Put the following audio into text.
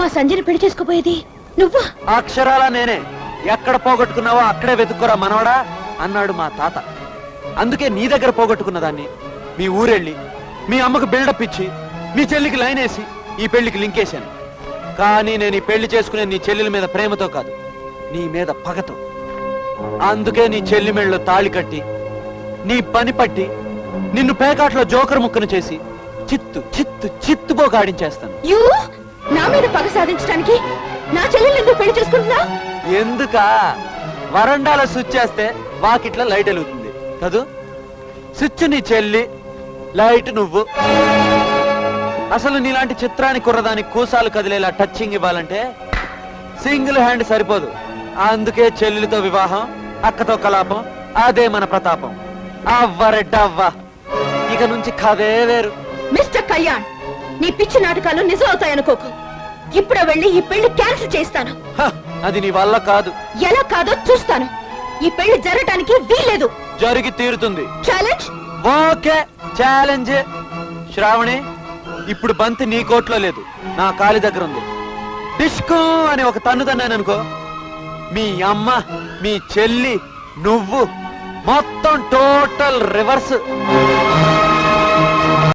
మా సంజయని పెళ్లి చేసుకోపోయేది నువ్వా? అక్షరాల నేనే. ఎక్కడ పోగొట్టుకున్నావో అక్కడే వెతుక్కురా మనవడా అన్నాడు మా తాత. అందుకే నీ దగ్గర పోగొట్టుకున్న దాన్ని మీ ఊరెళ్ళి మీ అమ్మకు బిల్డప్ ఇచ్చి మీ చెల్లికి లైన్ వేసి ఈ పెళ్లికి లింకేశాను. కానీ నేను ఈ పెళ్లి చేసుకునే నీ చెల్లెల మీద ప్రేమతో కాదు, నీ మీద పగతో. అందుకే నీ చెల్లి మెళ్ళలో తాళి కట్టి నీ పని పట్టి నిన్ను పేకాట్లో జోకర్ ముక్కను చేసి చిత్తు చిత్తు చిత్తుపోగాడించేస్తాను. నా మీద పగ సాధించడానికి నా చెల్లెలు ఎందుకు పెళ్లి చేసుకుంటున్నా? ఎందుక వరండాల స్విచ్ చేస్తే వాకిట్ల లైట్ వెలుగుతుంది కదూ. స్విచ్ నీ చెల్లి, లైట్ నువ్వు. అసలు నీలాంటి చిత్రాన్ని కుర్రదానికి కూసాలు కదిలేలా టచ్చింగ్ ఇవ్వాలంటే సింగిల్ హ్యాండ్ సరిపోదు. అందుకే చెల్లెలితో వివాహం, అక్కతో కలాపం, అదే మన ప్రతాపం. అవ్వరెడ్డవ్వ, ఇక నుంచి కథే వేరు. మిస్టర్ కళ్యాణ్, నీ పిచ్చి నాటకాలు నిజం అవుతాయనుకోకు. ఇప్పుడే వెళ్ళి ఈ పెళ్లి క్యాన్సిల్ చేస్తాను. అది నీ వల్ల కాదు. ఎలా కాదో చూస్తాను. ఈ పెళ్లి జరగటానికి వీల్లేదు. జరిగి తీరుతుంది. ఛాలెంజ్? Okay, challenge. శ్రావణి, ఇప్పుడు బంతి నీ కోట్లో లేదు, నా కాలి దగ్గర ఉంది. డిస్కో అని ఒక తన్నుదన్నాననుకో, మీ అమ్మ, మీ చెల్లి, నువ్వు మొత్తం టోటల్ రివర్స్.